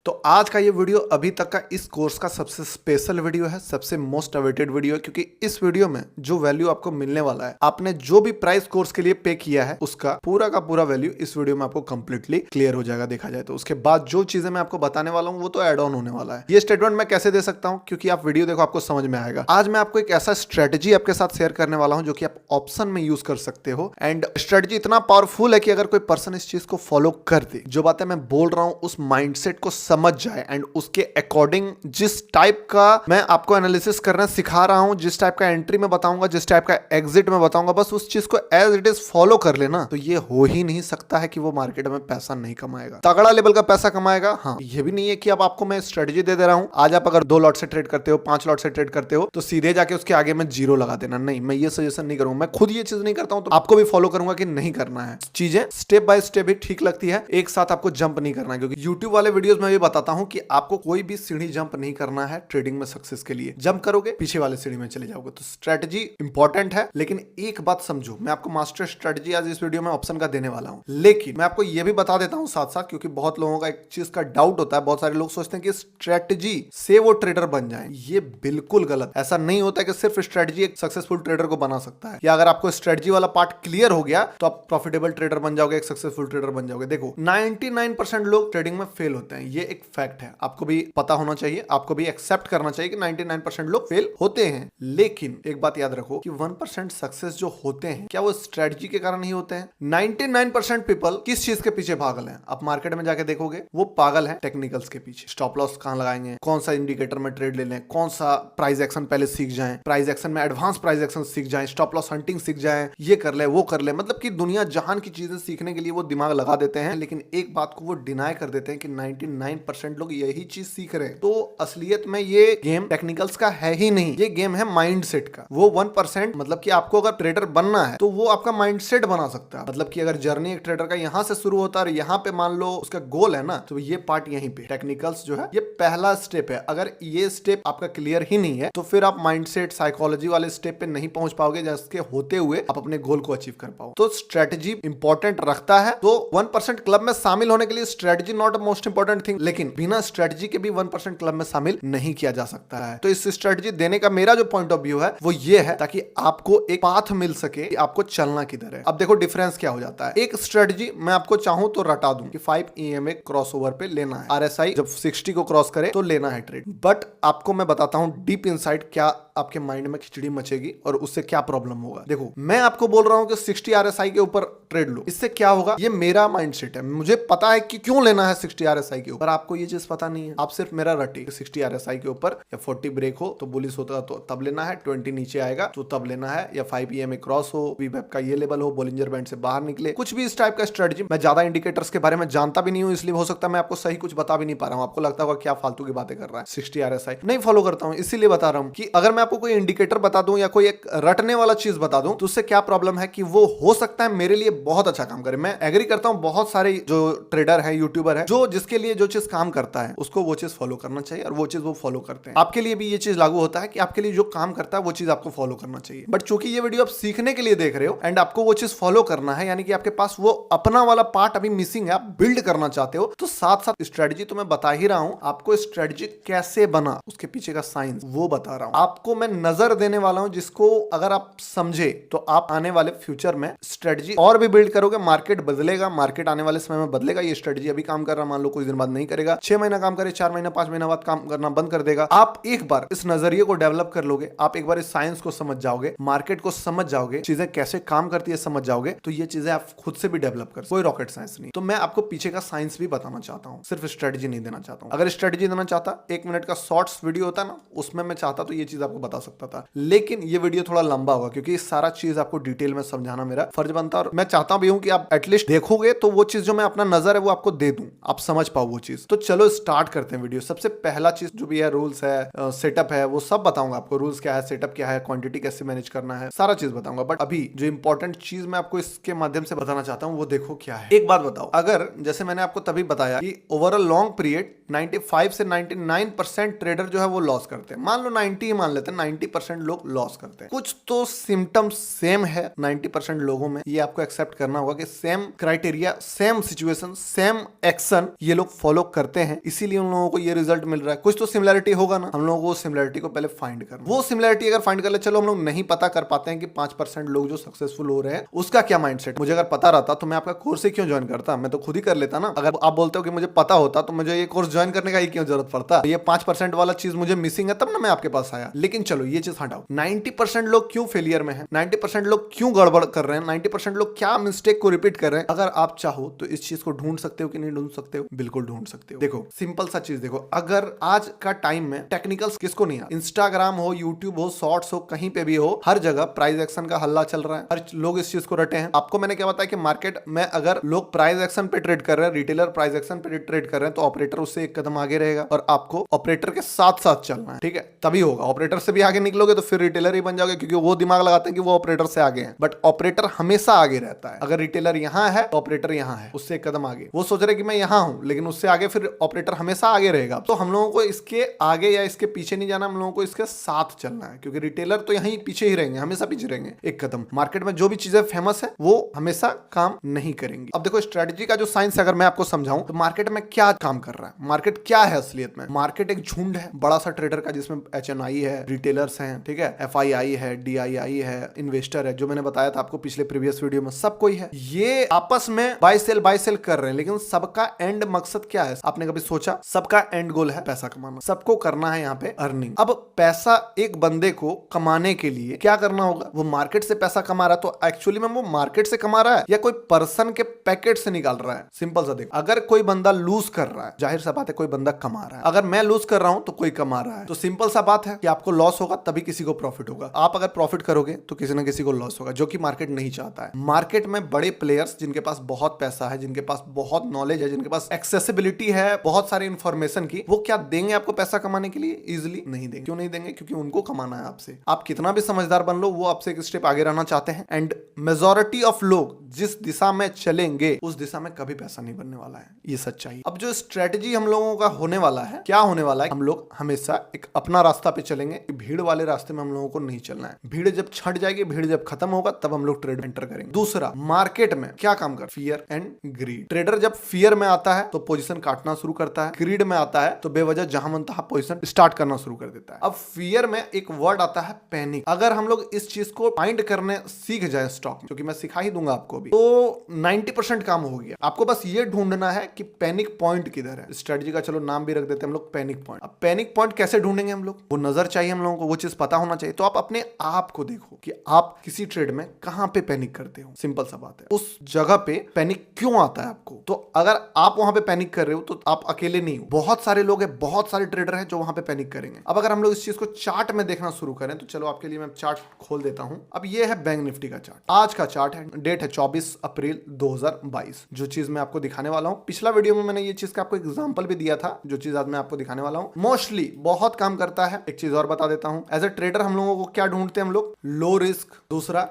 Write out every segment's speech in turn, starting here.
तो आज का ये वीडियो अभी तक का इस कोर्स का सबसे स्पेशल वीडियो है, सबसे मोस्ट अवेटेड वीडियो है, क्योंकि इस वीडियो में जो वैल्यू आपको मिलने वाला है, आपने जो भी प्राइस कोर्स के लिए पे किया है उसका पूरा का पूरा वैल्यू इस वीडियो में आपको कंप्लीटली क्लियर हो जाएगा। देखा जाए तो उसके बाद जो चीजें मैं आपको बताने वाला हूँ वो तो एड ऑन होने वाला है। ये स्टेटमेंट मैं कैसे दे सकता हूँ, क्योंकि आप वीडियो देखो आपको समझ में आएगा। आज मैं आपको एक ऐसा स्ट्रेटेजी आपके साथ शेयर करने वाला हूँ जो कि आप ऑप्शन में यूज कर सकते हो। एंड स्ट्रेटेजी इतना पावरफुल है कि अगर कोई पर्सन इस चीज को फॉलो कर दे, जो बातें मैं बोल रहा हूँ उस माइंडसेट को समझ जाए एंड उसके अकॉर्डिंग जिस टाइप का मैं आपको एनालिसिस करना सिखा रहा हूं, जिस टाइप का एंट्री में बताऊंगा, जिस टाइप का एग्जिट में बताऊंगा, बस उस चीज को एज इट इज फॉलो कर लेना, तो ये हो ही नहीं सकता है कि वो मार्केट में पैसा नहीं कमाएगा, तगड़ा लेवल का पैसा कमाएगा। हाँ, ये भी नहीं है कि अब आपको मैं स्ट्रेटेजी दे रहा हूं, आज आप अगर 2 लॉट से ट्रेड करते हो, 5 लॉट से ट्रेड करते हो, तो सीधे जाके उसके आगे में 0 लगा देना। नहीं, मैं ये सजेशन नहीं करूंगा। मैं खुद ये चीज नहीं करता हूं, तो आपको भी फॉलो करूंगा कि नहीं करना है। चीजें स्टेप बाय स्टेप ही ठीक लगती है, एक साथ आपको जंप नहीं करना है, क्योंकि यूट्यूब वाले वीडियोस में भी बताता हूं कि आपको कोई भी सीढ़ी जंप नहीं करना है ट्रेडिंग में सक्सेस के लिए। जंप करोगे पीछे वाले सीढ़ी में चले जाओगे। तो स्ट्रेटजी इंपॉर्टेंट है, लेकिन एक बात समझो, मैं आपको मास्टर स्ट्रेटजी आज इस वीडियो में ऑप्शन का देने वाला हूं, लेकिन मैं आपको यह भी बता देता हूं साथ साथ, क्योंकि बहुत लोगों का एक चीज का डाउट होता है। बहुत सारे लोग सोचते हैं कि स्ट्रेटजी से वो ट्रेडर बन जाए। ये बिल्कुल गलत। ऐसा नहीं होता है कि सिर्फ स्ट्रेटजी एक सक्सेसफुल ट्रेडर को बना सकता है, या अगर आपको स्ट्रेटजी वाला पार्ट क्लियर हो गया तो आप प्रॉफिटेबल ट्रेडर बन जाओगे, एक सक्सेसफुल ट्रेडर बन जाओगे। देखो, 99% लोग ट्रेडिंग में फेल होते हैं, ये एक फैक्ट है, आपको भी पता होना चाहिए, आपको भी एक्सेप्ट करना चाहिए कि 99% लोग फेल होते हैं। लेकिन एक बात याद रखो कि 1% सक्सेस जो होते हैं, क्या वो स्ट्रेटजी के कारण ही होते हैं? 99% पीपल किस चीज के पीछे पागल हैं? आप मार्केट में जाके देखोगे, वो पागल है टेक्निकल्स के पीछे। स्टॉप लॉस कहां लगाएंगे, कौन सा इंडिकेटर में ट्रेड ले लें, कौन सा प्राइस एक्शन पहले सीख जाएं, प्राइस एक्शन में एडवांस प्राइस एक्शन सीख जाएं, स्टॉप लॉस हंटिंग सीख जाएं, ये कर ले वो कर ले। मतलब कि दुनिया जहान की चीजें सीखने के लिए वो दिमाग लगा देते हैं, लेकिन एक बात को वो डिनाई कर देते हैं कि 99% लोग यही चीज सीख रहे हैं। तो असलियत में ये गेम टेक्निकल्स का है ही नहीं, ये गेम है माइंडसेट का। वो 1%, मतलब कि आपको अगर ट्रेडर बनना है तो वो आपका माइंडसेट बना सकता है। मतलब कि अगर जर्नी एक ट्रेडर का यहां से शुरू होता है और यहां पे मान लो उसका गोल है ना, तो ये पार्ट यहीं पे टेक्निकल्स जो है ये पहला स्टेप है। अगर ये स्टेप आपका क्लियर ही नहीं है तो फिर आप माइंडसेट साइकोलॉजी वाले स्टेप पे नहीं पहुंच पाओगे, जिसके होते हुए आप अपने गोल को अचीव कर पाओ। तो स्ट्रेटजी इंपॉर्टेंट रखता है। तो 1% क्लब में शामिल होने के लिए strategy not most important thing, लेकिन बिना स्ट्रेटजी के भी 1% क्लब में शामिल नहीं किया जा सकता है। तो इस स्ट्रेटजी देने का मेरा जो पॉइंट ऑफ व्यू है वो ये है, ताकि आपको एक पाथ मिल सके कि आपको चलना किधर है। अब देखो डिफरेंस क्या हो जाता है। एक स्ट्रेटजी मैं आपको चाहूं तो रटा दूं कि 5 EMA क्रॉसओवर पे लेना है, RSI जब 60 को क्रॉस करे तो लेना है ट्रेड। बट आपको मैं बताता हूं डीप इनसाइड क्या आपके माइंड में खिचड़ी मचेगी और उससे क्या प्रॉब्लम होगा। देखो, मैं आपको बोल रहा हूं कि 60 RSI के ऊपर ट्रेड लो, इससे क्या होगा, ये मेरा माइंडसेट है, मुझे पता है कि क्यों लेना है 60 RSI के ऊपर। आपको ये चीज पता नहीं है, आप सिर्फ मेरा रटे 60 RSI के ऊपर या 40 ब्रेक हो तो बुलिश होता तो तब लेना है, 20 नीचे आएगा तो तब लेना है, या 5 EMA क्रॉस हो, वीवेब का ये लेवल हो, बोलिंजर बैंड से बाहर निकले, कुछ भी इस टाइप का स्ट्रेटजी। मैं ज्यादा इंडिकेटर्स के बारे में जानता भी नहीं हूं, इसलिए हो सकता है मैं आपको सही कुछ बता भी नहीं पा रहा हूं। आपको लगता होगा क्या फालतू की बातें कर रहा है। 60 RSI नहीं फॉलो करता हूं, इसीलिए बता रहा हूं कि अगर मैं आपको कोई इंडिकेटर बता दूं या कोई एक रटने वाला चीज बता दूं तो उससे क्या प्रॉब्लम है कि वो हो सकता है मेरे लिए बहुत अच्छा काम करे। मैं एग्री करता हूं, बहुत सारे जो ट्रेडर है, यूट्यूबर है, जो जिसके लिए जो चीज काम करता है उसको वो चीज फॉलो करना चाहिए और वो चीज वो फॉलो करते हैं। आपके लिए भी ये चीज लागू होता है कि आपके लिए जो काम करता है वो चीज आपको फॉलो करना चाहिए। बट चूंकि ये वीडियो आप सीखने के लिए देख रहे हो एंड आपको वो चीज फॉलो करना है, यानी कि आपके पास वो अपना वाला पार्ट अभी मिसिंग है, आप बिल्ड करना चाहते हो, तो साथ साथ स्ट्रेटजी तो मैं बता ही रहा हूं। आपको स्ट्रेटजी कैसे बना, उसके पीछे का साइंस वो बता रहा हूं। आपको मैं नजर देने वाला हूं, जिसको अगर आप समझे तो आप आने वाले फ्यूचर में स्ट्रेटजी और भी बिल्ड करोगे। मार्केट बदलेगा, मार्केट आने वाले समय में बदलेगा। ये स्ट्रेटजी अभी काम कर रहा, मान लो कुछ दिन बाद नहीं करेगा, 6 महीना काम करे, 4 महीना 5 महीना बाद काम करना बंद कर देगा। आप एक बार इस नजरिए को डेवलप कर लोगे, आप एक बार इस साइंस को समझ जाओगे, मार्केट को समझ जाओगे, चीजें कैसे काम करती है समझ जाओगे, तो ये चीजें आप खुद से भी डेवलप कर, कोई रॉकेट साइंस नहीं। तो मैं आपको पीछे का साइंस भी बताना चाहता हूं, सिर्फ स्ट्रेटजी नहीं देना चाहता हूं। अगर स्ट्रेटजी देना चाहता, 1 मिनट का शॉर्ट्स वीडियो होता ना, उसमें मैं चाहता तो ये चीज आपको बता सकता था, लेकिन ये वीडियो थोड़ा लंबा होगा, क्योंकि सारा चीज आपको डिटेल में समझाना मेरा फर्ज बनता है। और मैं चाहता भी हूं कि आप एटलीस्ट देखोगे तो वो चीज जो मैं अपना नजर है वो आपको दे दूं, आप समझ पाओ वो चीज। तो चलो स्टार्ट करते हैं वीडियो। सबसे पहला चीज जो भी है, रूल्स है, सेटअप है, वो सब बताऊंगा आपको। रूल्स क्या है, सेटअप क्या है, क्वांटिटी कैसे मैनेज करना है, सारा चीज बताऊंगा। बट अभी जो इंपॉर्टेंट चीज मैं आपको इसके माध्यम से बताना चाहता हूं वो देखो क्या है। एक बात बताओ, अगर जैसे मैंने आपको तभी बताया कि ओवर अ लॉन्ग पीरियड 95 से 99% ट्रेडर जो है वो लॉस करते हैं, मान लो 90 ही मान लेते हैं, में 90% लोग लॉस करते हैं। कुछ तो सिम्टम्स सेम है 90% लोगों में, ये आपको एक्सेप्ट करना होगा कि same criteria, same situation, same action ये लोग फॉलो करते हैं, इसीलिए उन लोगों को ये रिजल्ट मिल रहा है। कुछ तो सिमिलरिटी होगा ना, हम लोगों को सिमिलरिटी को पहले फाइंड करना। वो सिमिलरिटी अगर फाइंड कर ले, चलो हम लोग नहीं पता कर पाते हैं कि 5% लोग जो सक्सेसफुल हो रहे हैं उसका क्या माइंडसेट। मुझे अगर पता रहता तो मैं आपका कोर्स ही क्यों ज्वाइन करता, मैं तो खुद ही कर लेता ना। अगर आप बोलते हो कि मुझे पता होता तो मुझे ये कोर्स ज्वाइन करने का ही क्यों जरूरत पड़ता। ये 5% वाला चीज मुझे मिसिंग है, तब ना मैं आपके पास आया। लेकिन चलो ये चीज हटाओ, 90% लोग क्यों फेलियर में है, 90% लोग क्यों गड़बड़ कर रहे हैं, 90% लोग क्या मिस्टेक को रिपीट कर रहे हैं। अगर आप चाहो तो इस चीज को ढूंढ सकते हो कि नहीं ढूंढ सकते हो, बिल्कुल ढूंढ सकते हो। देखो सिंपल सा चीज देखो, अगर आज का टाइम में टेक्निकल्स किसको नहीं आता, इंस्टाग्राम हो, यूट्यूब हो, शॉर्ट्स हो, कहीं पे भी हो, हर जगह प्राइस एक्शन का हल्ला चल रहा है, हर लोग इस चीज को रटे हैं। आपको मैंने क्या बताया कि मार्केट में अगर लोग प्राइस एक्शन पे ट्रेड कर रहे हैं, रिटेलर प्राइस एक्शन पे ट्रेड कर रहे हैं, तो ऑपरेटर उससे एक कदम आगे रहेगा और आपको ऑपरेटर के साथ साथ चलना है, ठीक है, तभी होगा। ऑपरेटर से भी आगे निकलोगे तो फिर रिटेलर ही बन जाओगे, क्योंकि वो दिमाग लगाते हैं कि वो ऑपरेटर से आगे हैं, बट ऑपरेटर हमेशा आगे रहता है। अगर रिटेलर यहां है तो ऑपरेटर यहां है, उससे एक कदम आगे। वो सोच रहे कि मैं यहां हूं, लेकिन उससे आगे फिर ऑपरेटर हमेशा आगे रहेगा। तो हम लोगों को इसके आगे या इसके पीछे नहीं जाना, हम लोगों को इसके साथ चलना है, क्योंकि रिटेलर तो यहीं पीछे ही रहेंगे, हमेशा पीछे रहेंगे एक कदम। मार्केट में जो भी चीजें फेमस है वो हमेशा काम नहीं करेंगी। अब देखो स्ट्रेटजी का जो साइंस अगर मैं आपको समझाऊं तो मार्केट में क्या काम कर रहा है, मार्केट क्या है असलियत में। मार्केट एक झुंड है बड़ा सा ट्रेडर का, जिसमें HNI है, रिटेलर्स हैं, ठीक है, FII है, DII है, इन्वेस्टर है, जो मैंने बताया था आपको पिछले प्रीवियस वीडियो में, सब कोई है। ये आपस में बाय सेल कर रहे हैं, लेकिन सबका एंड मकसद क्या है, आपने कभी सोचा? सबका एंड गोल है पैसा कमाना, सबको करना है यहाँ पे अर्निंग। अब पैसा एक बंदे को कमाने के लिए क्या करना होगा, वो मार्केट से पैसा कमा रहा है तो एक्चुअली में वो मार्केट से कमा रहा है या कोई पर्सन के पैकेट से निकाल रहा है। सिंपल सा देखो, अगर कोई बंदा लूज कर रहा है, जाहिर सा बात है कोई बंदा कमा रहा है। अगर मैं लूज कर रहा हूं तो कोई कमा रहा है, तो सिंपल सा बात है कि आपको लॉस होगा तभी किसी को प्रॉफिट होगा। आप अगर प्रॉफिट करोगे तो किसी ना किसी को लॉस होगा, जो कि मार्केट नहीं चाहता है। मार्केट में बड़े प्लेयर्स जिनके पास बहुत पैसा है, जिनके पास बहुत नॉलेज है, जिनके पास एक्सेसिबिलिटी है बहुत सारी इंफॉर्मेशन की, वो क्या देंगे आपको पैसा कमाने के लिए? इजिली नहीं देंगे। क्यों नहीं देंगे? क्योंकि उनको कमाना है आपसे। आप कितना भी समझदार बन लो, वो आपसे एक स्टेप आगे रहना चाहते हैं। एंड मेजॉरिटी ऑफ लोग जिस दिशा में चलेंगे उस दिशा में कभी पैसा नहीं बनने वाला है, ये सच्चाई। अब जो स्ट्रेटजी हम लोगों का होने वाला है, क्या होने वाला है, हम लोग हमेशा एक अपना रास्ता पे चलेंगे, भीड़ वाले रास्ते में हम लोगों को नहीं चलना है। भीड़ जब छट जाएगी, भीड़ जब खत्म होगा, तब हम लोग ट्रेड एंटर करेंगे। दूसरा, मार्केट में क्या काम कर, फियर एंड ग्रीड। ट्रेडर जब फियर में आता है तो पोजीशन काटना शुरू करता है, ग्रीड में आता है तो बेवजह जहां मन तहां पोजीशन स्टार्ट करना शुरू कर देता है। अब फियर में एक वर्ड आता है पैनिक। अगर हम लोग इस चीज को फाइंड करने सीख जाए स्टॉक में, क्योंकि मैं सिखा ही दूंगा आपको भी, तो 90% काम हो गया। आपको बस ये ढूंढना है कि पैनिक पॉइंट किधर है। स्ट्रेटजी का चलो नाम भी रख देते हैं हम लोग, पैनिक पॉइंट। अब पैनिक पॉइंट कैसे ढूंढेंगे हम लोग? वो नजर चाहिए हम लोगों को, वो चीज पता होना चाहिए। तो आप अपने आप को देखो कि आप किसी ट्रेड में कहां पे पैनिक करते हो। सिंपल सा बात है, उस जगह पे पैनिक क्यों आता है आपको। तो अगर आप वहां पे पैनिक कर रहे हो तो आप अकेले नहीं हो, बहुत सारे लोग हैं, बहुत सारे ट्रेडर हैं जो वहां पे पैनिक करेंगे। अब अगर हम लोग इस चीज को चार्ट में देखना शुरू करें तो चलो आपके लिए मैं चार्ट खोल देता हूं। अब ये है बैंक निफ्टी का चार्ट, आज का चार्ट है, डेट है 24 अप्रैल 2022। जो चीज मैं आपको दिखाने वाला हूं, पिछला वीडियो में मैंने ये चीज का आपको एग्जांपल भी दिया था, जो चीज आज मैं आपको दिखाने वाला हूं मोस्टली बहुत काम करता है। एक चीज और बता देता हूं, एज ए ट्रेडर हम लोगों को क्या ढूंढते हैं हम लोग? लो रिस्क, दूसरा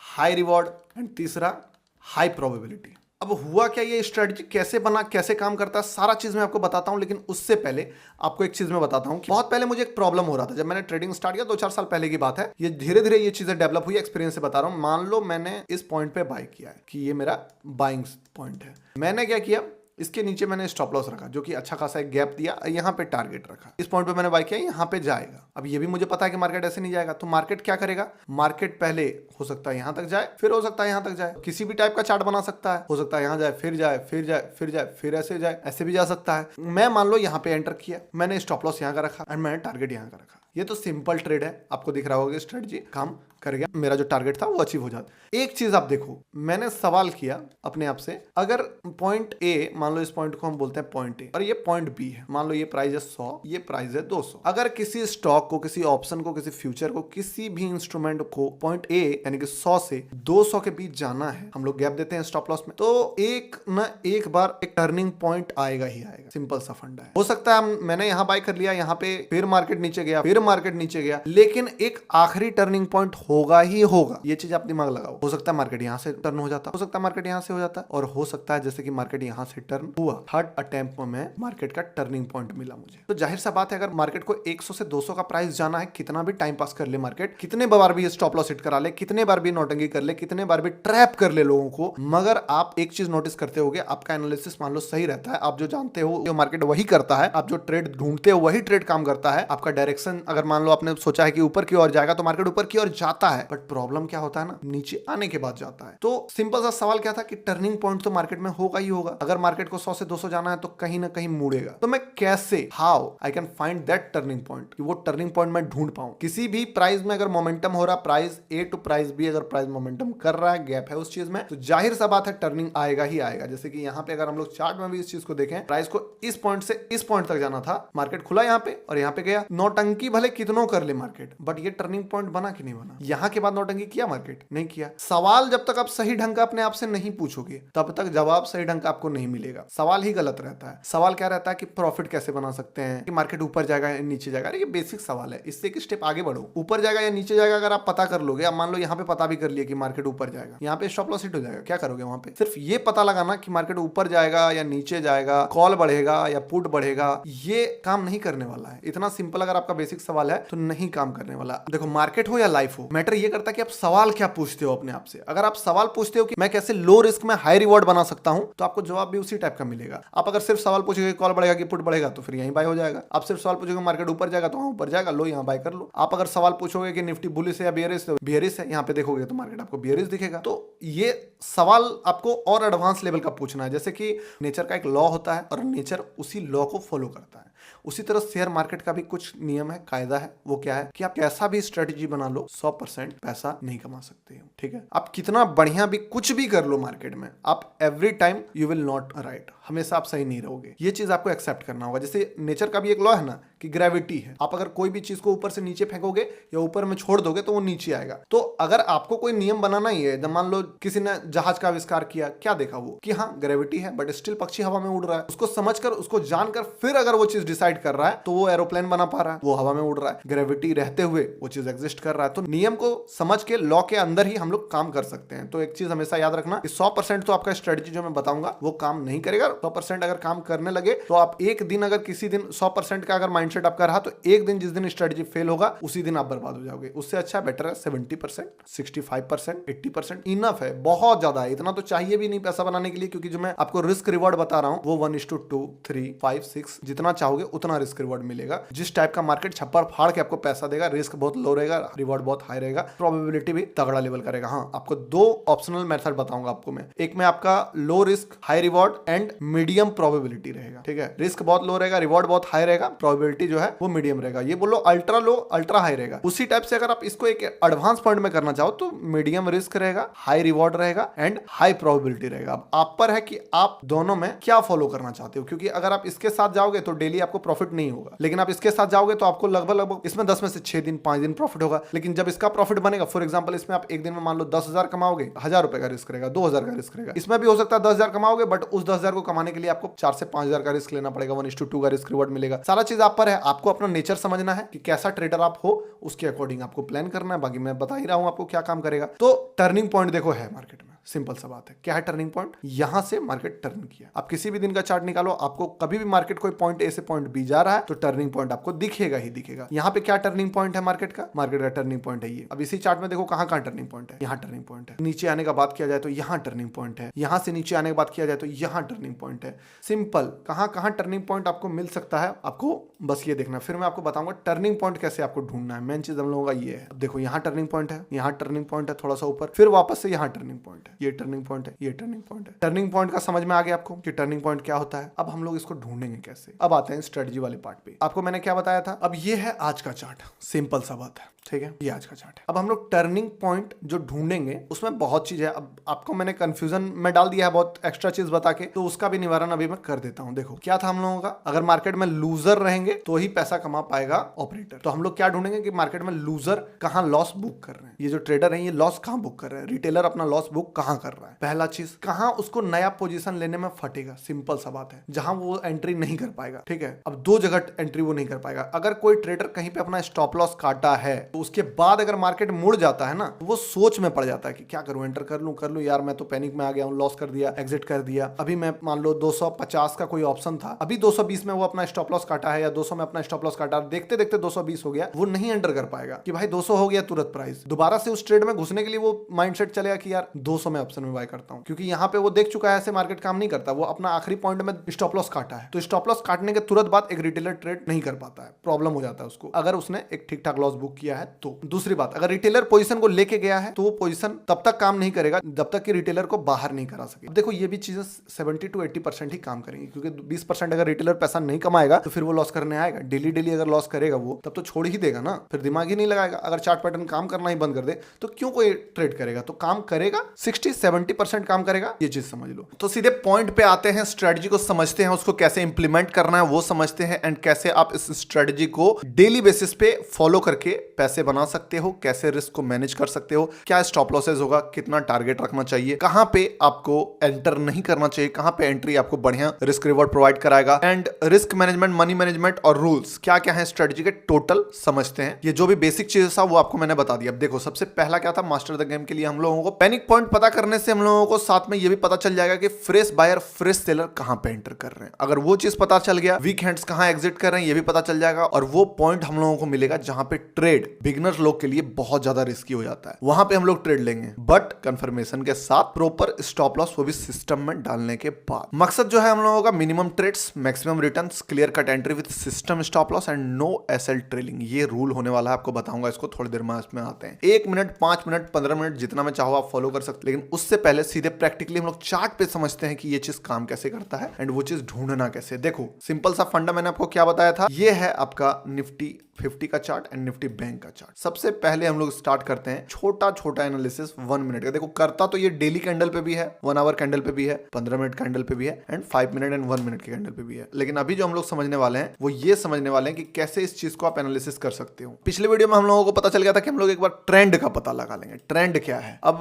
हाई रिवॉर्ड एंड तीसरा हाई प्रोबेबिलिटी। अब हुआ क्या, ये स्ट्रेटजी कैसे बना, कैसे काम करता है, सारा चीज मैं आपको बताता हूं। लेकिन उससे पहले आपको एक चीज मैं बताता हूं कि बहुत पहले मुझे एक प्रॉब्लम हो रहा था। जब मैंने ट्रेडिंग स्टार्ट किया 2-4 साल पहले की बात है, ये धीरे धीरे ये चीजें डेवलप हुई, एक्सपीरियंस से बता रहा हूं। मान लो मैंने इस पॉइंट पे बाय किया है कि ये मेरा बाइंग पॉइंट है। मैंने क्या किया, इसके नीचे मैंने स्टॉप लॉस रखा, जो कि अच्छा खासा एक गैप दिया, यहाँ पे टारगेट रखा। इस पॉइंट पे मैंने बाय किया, यहाँ पे जाएगा। अब ये भी मुझे पता है कि मार्केट ऐसे नहीं जाएगा, तो मार्केट क्या करेगा, मार्केट पहले हो सकता है यहाँ तक जाए, फिर हो सकता है यहाँ तक जाए, किसी भी टाइप का चार्ट बना सकता है। हो सकता है यहाँ जाए, फिर जाए, फिर जाए, फिर जाए, फिर ऐसे जाए, ऐसे भी जा सकता है। मैं मान लो यहाँ पे एंटर किया, मैंने स्टॉप लॉस यहाँ का रखा एंड मैंने टारगेट यहाँ का रखा। ये तो सिंपल ट्रेड है, आपको दिख रहा होगा स्ट्रेटजी काम कर गया, मेरा जो टारगेट था वो अचीव हो जाता। एक चीज आप देखो, मैंने सवाल किया अपने आप से, अगर पॉइंट ए, मान लो इस पॉइंट को हम बोलते हैं पॉइंट ए और ये पॉइंट बी है, मान लो ये प्राइस है 100, ये प्राइस है 200। अगर किसी स्टॉक को, किसी ऑप्शन को, किसी फ्यूचर को, किसी भी इंस्ट्रूमेंट को पॉइंट ए यानी कि 100 से 200 के बीच जाना है, हम लोग गैप देते हैं स्टॉप लॉस में, तो एक न एक बार एक टर्निंग पॉइंट आएगा ही आएगा। सिंपल सा फंडा है। हो सकता है मैंने यहाँ बाय कर लिया, यहाँ पे फिर मार्केट नीचे गया, फिर मार्केट नीचे गया, लेकिन एक आखिरी टर्निंग पॉइंट होगा ही होगा। ये चीज आप दिमाग लगाओ। हो सकता है मार्केट यहां से टर्न हो जाता, हो सकता है मार्केट यहां से हो जाता, और हो सकता है जैसे कि मार्केट यहां से टर्न हुआ। थर्ड अटेम्प्ट में मार्केट का टर्निंग पॉइंट मिला मुझे। तो जाहिर सा बात है, अगर मार्केट को 100 से 200 का प्राइस जाना है, कितना भी टाइम पास कर ले मार्केट, कितने बार भी स्टॉप लॉस हिट करा ले, कितने बार भी नोटंगी कर ले, कितने बार भी ट्रैप कर ले लोगों को, मगर आप एक चीज नोटिस करते होगे, आपका एनालिसिस मान लो सही रहता है, आप जो जानते हो जो मार्केट वही करता है, आप जो ट्रेड ढूंढते हो वही ट्रेड काम करता है। आपका डायरेक्शन अगर मान लो आपने सोचा है कि ऊपर की ओर जाएगा, तो मार्केट ऊपर की ओर जाता है, बट प्रॉब्लम क्या होता है ना, नीचे आने के बाद जाता है। तो सिंपल सा सवाल क्या था कि टर्निंग पॉइंट तो मार्केट में होगा ही होगा। अगर मार्केट को 100 से 200 जाना है तो कहीं ना कहीं मुड़ेगा। तो मैं कैसे, how I can find that turning point, कि वो टर्निंग पॉइंट मैं ढूंढ पाऊं। किसी भी प्राइस में अगर मोमेंटम हो रहा, price A to price B, अगर प्राइस मोमेंटम कर रहा है, गैप है उस चीज में, तो जाहिर सा बात है टर्निंग आएगा ही आएगा। जैसे कि यहाँ पे अगर हम लोग चार्ट में भी इस चीज को देखें, प्राइस को इस पॉइंट से इस पॉइंट तक जाना था, मार्केट खुला यहाँ पे और यहाँ पे गया। नौटंकी भले कितनों कर ले मार्केट, बट ये टर्निंग पॉइंट बना कि नहीं बना। यहाँ के बाद नौटंकी किया मार्केट, नहीं किया। सवाल जब तक आप सही ढंग का अपने आप से नहीं पूछोगे, तब तक जवाब सही ढंग का आपको नहीं मिलेगा। सवाल ही गलत रहता है। सवाल क्या रहता है कि प्रॉफिट कैसे बना सकते हैं, कि मार्केट ऊपर जाएगा या नीचे जाएगा। अरे ये बेसिक सवाल है, इससे एक स्टेप आगे बढ़ो। ऊपर जाएगा या नीचे जाएगा अगर आप पता कर लोगे, अब मान लो यहाँ पे पता भी कर लिया कि मार्केट ऊपर जाएगा, यहाँ पे स्टॉप लॉस हिट हो जाएगा, क्या करोगे वहां पे? सिर्फ ये पता लगाना कि मार्केट ऊपर जाएगा या नीचे जाएगा, कॉल बढ़ेगा या पुट बढ़ेगा, ये काम नहीं करने वाला है। इतना सिंपल अगर आपका बेसिक सवाल है तो नहीं काम करने वाला। देखो मार्केट हो या लाइफ हो, मैटर ये करता है कि आप सवाल क्या पूछते हो अपने आप से। अगर आप सवाल पूछते हो कि मैं कैसे लो रिस्क में हाई रिवॉर्ड बना सकता हूं, तो आपको जवाब भी उसी टाइप का मिलेगा। आप अगर सिर्फ सवाल पूछोगे कॉल बढ़ेगा कि पुट बढ़ेगा, तो फिर यहीं बाय हो जाएगा। आप सिर्फ सवाल पूछोगे मार्केट ऊपर जाएगा, तो वहां ऊपर जाएगा, लो यहाँ बाय कर लो। आप अगर सवाल पूछोगे कि निफ्टी बुलिश है या बियरिश है, यहाँ पे देखोगे तो मार्केट आपको बियरिश दिखेगा। तो ये सवाल आपको और एडवांस लेवल का पूछना है। जैसे कि नेचर का एक लॉ होता है और नेचर उसी लॉ को फॉलो करता है, उसी तरह शेयर मार्केट का भी कुछ नियम है, कायदा है। वो क्या है कि आप कैसा भी स्ट्रेटेजी बना लो, 100% पैसा नहीं कमा सकते हो। ठीक है, आप कितना बढ़िया भी कुछ भी कर लो मार्केट में, आप every time you will not right, हमेशा आप सही नहीं रहोगे। ये चीज आपको एक्सेप्ट करना होगा। जैसे नेचर का भी एक लॉ है ना कि ग्रेविटी है, आप अगर कोई भी चीज को ऊपर से नीचे फेंकोगे या ऊपर में छोड़ दोगे तो वो नीचे आएगा। तो अगर आपको कोई नियम बनाना ही है, मान लो किसी ने जहाज का आविष्कार किया, क्या देखा वो कि हाँ ग्रेविटी है, बट स्टिल पक्षी हवा में उड़ रहा है। उसको समझकर, उसको जानकर फिर अगर वो चीज डिसाइड कर रहा है, तो वो एरोप्लेन बना पा रहा है, वो हवा में उड़ रहा है। ग्रेविटी रहते हुए वो चीज एग्जिस्ट कर रहा है। तो नियम को समझ के लॉ के अंदर ही हम लोग काम कर सकते हैं। तो एक चीज हमेशा याद रखना कि 100% तो आपका स्ट्रेटेजी जो मैं बताऊंगा वो काम नहीं करेगा। 100% अगर काम करने लगे तो आप एक दिन, अगर किसी दिन 100% का अगर माइंडसेट आपका रहा, तो एक दिन जिस दिन स्ट्रेटेजी फेल होगा उसी दिन आप बर्बाद हो जाओगे। उससे अच्छा बेटर है 70%, 65%, 80% इनफ है, बहुत ज्यादा है। इतना तो चाहिए भी नहीं पैसा बनाने के लिए, क्योंकि जो मैं आपको रिस्क रिवॉर्ड बता रहा हूं वो 1:2, 3, 5, 6 जितना चाहोगे उतना रिस्क रिवॉर्ड मिलेगा। जिस टाइप का मार्केट छप्पर फाड़ के आपको पैसा देगा, रिस्क बहुत लो रहेगा, रिवॉर्ड बहुत हाई रहेगा, प्रोबेबिलिटी भी तगड़ा लेवल करेगा। हाँ, आपको दो ऑप्शनल मेथड बताऊंगा आपको मैं। एक में आपका low risk high reward and medium probability रहेगा। ठीक है, रिस्क बहुत लो रहेगा, रिवॉर्ड बहुत हाई रहेगा, प्रोबेबिलिटी जो है वो मीडियम रहेगा। ये बोलो अल्ट्रा लो, अल्ट्रा हाई रहेगा। उसी टाइप से अगर आप इसको एक एडवांस पॉइंट में करना चाहो तो मीडियम रिस्क रहेगा, हाई रिवॉर्ड रहेगा एंड हाई प्रोबेबिलिटी रहेगा। अब आप पर है कि आप दोनों में क्या फॉलो करना चाहते हो, क्योंकि अगर आप इसके साथ जाओगे तो डेली आपको प्रॉफिट नहीं होगा, लेकिन आप इसके साथ जाओगे तो आपको लगभग इसमें 10 में से 6 दिन 5 दिन प्रॉफिट होगा। लेकिन जब इसका प्रॉफिट बनेगा, फॉर एग्जांपल इसमें आप एक दिन में मान लो 10,000 कमाओगे, 1,000 रुपए का रिस्क रहेगा, 2,000 का रिस्क रहेगा। इसमें भी हो सकता है 10,000 कमाओगे, बट उस 10,000 को कमाने के लिए आपको 4 से 5,000 का रिस्क लेना पड़ेगा, 1:2 का रिस्क रिवॉर्ड मिलेगा। सारा चीज आप पर है, आपको अपना नेचर समझना है कि कैसा ट्रेडर आप हो, उसके अकॉर्डिंग आपको प्लान करना है। बाकी मैं बता ही रहा हूं आपको क्या काम करेगा। तो टर्निंग पॉइंट देखो है मार्केट में, सिंपल सा बात है। क्या है टर्निंग पॉइंट? यहां से मार्केट टर्न किया। आप किसी भी दिन का चार्ट निकालो, आपको कभी भी मार्केट कोई पॉइंट ए से पॉइंट बी जा रहा है तो टर्निंग पॉइंट आपको दिखेगा ही दिखेगा। यहां पे क्या टर्निंग पॉइंट है मार्केट का? मार्केट का टर्निंग पॉइंट है ये। अब इसी चार्ट में देखो कहां टर्निंग पॉइंट है, यहां टर्निंग पॉइंट है। नीचे आने का बात किया जाए तो यहां टर्निंग पॉइंट है, यहां से नीचे आने की बात किया जाए तो यहां टर्निंग पॉइंट है। सिंपल, कहां टर्निंग पॉइंट आपको मिल सकता है, आपको बस ये देखना। फिर मैं आपको बताऊंगा टर्निंग पॉइंट कैसे आपको ढूंढना है। मेन चीज हम लोगों का ये है। अब देखो यहां टर्निंग पॉइंट है, यहां टर्निंग पॉइंट है, थोड़ा सा ऊपर, फिर वापस से यहां टर्निंग पॉइंट है, ये टर्निंग पॉइंट है, ये टर्निंग पॉइंट है। टर्निंग पॉइंट का समझ में आ गया आपको कि टर्निंग पॉइंट क्या होता है। अब हम लोग इसको ढूंढेंगे कैसे। अब आते हैं स्ट्रेटजी वाले पार्ट पे। आपको मैंने क्या बताया था, अब ये है आज का चार्ट, सिंपल सा बात है। ठीक है, ये आज का चार्ट है। अब हम लोग टर्निंग पॉइंट जो ढूंढेंगे उसमें बहुत चीज है। अब आपको मैंने कंफ्यूजन में डाल दिया है बहुत एक्स्ट्रा चीज बता के, तो उसका भी निवारण अभी मैं कर देता हूं। देखो क्या था हम लोगों का, अगर मार्केट में लूजर रहेंगे तो ही पैसा कमा पाएगा ऑपरेटर। तो हम लोग क्या ढूंढेंगे कि मार्केट में लूजर कहां लॉस बुक कर रहे हैं। ये जो ट्रेडर है ये लॉस कहां बुक कर रहे हैं, रिटेलर अपना लॉस बुक कहां कर रहा है। पहला चीज, कहां उसको नया पोजीशन लेने में फटेगा, सिंपल सा बात है, जहां वो एंट्री नहीं कर पाएगा। ठीक है, अब दो जगह एंट्री वो नहीं कर पाएगा। अगर कोई ट्रेडर कहीं पे अपना स्टॉप लॉस काटा है तो उसके बाद अगर मार्केट मुड़ जाता है ना, तो वो सोच में पड़ जाता है कि क्या करूं, एंटर कर लूं यार, मैं तो पैनिक में आ गया हूं, लॉस कर दिया, एग्जिट कर दिया। अभी मैं मान लो 250 का कोई ऑप्शन था, अभी 220 में वो अपना स्टॉप लॉस काटा है या 200 में अपना स्टॉप लॉस काटा, देखते देखते 220 हो गया, वो नहीं एंटर कर पाएगा कि भाई 200 हो गया तुरंत प्राइस। दोबारा से उस ट्रेड में घुसने के लिए वो माइंडसेट चलेगा कि यार 200 में ऑप्शन में बाय करता हूं, क्योंकि यहाँ पे वो देख चुका है ऐसे मार्केट काम नहीं करता। वो अपना आखिरी पॉइंट में स्टॉप लॉस काटा है, तो स्टॉप लॉस काटने के तुरंत बाद एक रिटेलर ट्रेड नहीं कर पाता है, प्रॉब्लम हो जाता है उसको, अगर उसने एक ठीक ठाक लॉस बुक किया है तो। दूसरी बात, अगर रिटेलर पोजीशन को लेके गया है तो वो पोजीशन तब तक काम नहीं करेगा जब तक कि रिटेलर को बाहर नहीं करा सके। देखो ये भी चीजें 70 to 80% ही काम करेंगी, क्योंकि 20% अगर रिटेलर पैसा नहीं कमाएगा तो फिर वो लॉस करने आएगा। डेली डेली अगर लॉस करेगा वो, तब तो छोड़ ही देगा ना, फिर दिमाग ही नहीं लगाएगा। अगर चार्ट पैटर्न काम करना ही बंद कर दे तो क्यों कोई ट्रेड करेगा, तो काम करेगा, 60-70% काम करेगा, ये चीज समझ लो। तो सीधे पॉइंट पे आते हैं, स्ट्रेटजी को समझते हैं, उसको कैसे इंप्लीमेंट करना है वो समझते हैं, एंड कैसे आप इस स्ट्रेटजी को डेली बेसिस पे फॉलो करके पैसे बना सकते हो, कैसे रिस्क को मैनेज कर सकते हो, क्या स्टॉप लॉसेस होगा, कितना टारगेट रखना चाहिए, कहां पे आपको एंटर नहीं करना चाहिए, कहां पे एंट्री आपको बढ़िया रिस्क रिवॉर्ड प्रोवाइड कराएगा, and risk management, money management और रूल्स क्या क्या है स्ट्रेटजी के, टोटल समझते हैं। ये जो भी बेसिक चीज था वो आपको मैंने बता दिया। अब देखो सबसे पहला क्या था, मास्टर द गेम के लिए हम लोगों को पैनिक पॉइंट पता करने से हम लोगों को साथ में ये भी पता चल जाएगा कि फ्रेश बायर फ्रेश सेलर कहां पे एंटर कर रहे हैं। अगर वो चीज पता चल गया, वीक हैंड्स कहां एग्जिट कर रहे हैं ये भी पता चल जाएगा, और वो पॉइंट हम लोगों को मिलेगा जहां पे ट्रेड बिगिनर्स लोग के लिए बहुत ज्यादा रिस्की हो जाता है, वहां पे हम लोग ट्रेड लेंगे, बट कंफर्मेशन के साथ, प्रॉपर स्टॉप लॉस वो भी सिस्टम में डालने के बाद। मकसद जो है हम लोगों का, minimum trades, maximum returns, clear cut entry with system stop loss and no SL trailing. ये रूल होने वाला है, आपको बताऊंगा इसको थोड़ी देर में। इसमें आते हैं 1 मिनट, 5 मिनट, 15 मिनट, जितना में चाहो आप फॉलो कर सकते, लेकिन उससे पहले सीधे प्रैक्टिकली हम लोग चार्ट पे समझते हैं कि ये चीज काम कैसे करता है एंड वो चीज ढूंढना कैसे। देखो सिंपल सा फंडा मैंने आपको क्या बताया था, ये है आपका निफ्टी 50 का चार्ट एंड निफ्टी बैंक का चार्ट। सबसे पहले हम लोग स्टार्ट करते हैं छोटा छोटा एनालिसिस 1 मिनट का। देखो करता तो ये डेली कैंडल पे भी है, 1 आवर कैंडल पे भी है, 15 मिनट कैंडल पे भी है, एंड 5 मिनट एंड 1 मिनट के कैंडल पे भी है। लेकिन अभी जो हम लोग समझने वाले हैं वो ये समझने वाले हैं कि कैसे इस चीज को आप एनालिसिस कर सकते हो। पिछले वीडियो में हम लोगों को पता चल गया था कि हम लोग एक बार ट्रेंड का पता लगा लेंगे, ट्रेंड क्या है। अब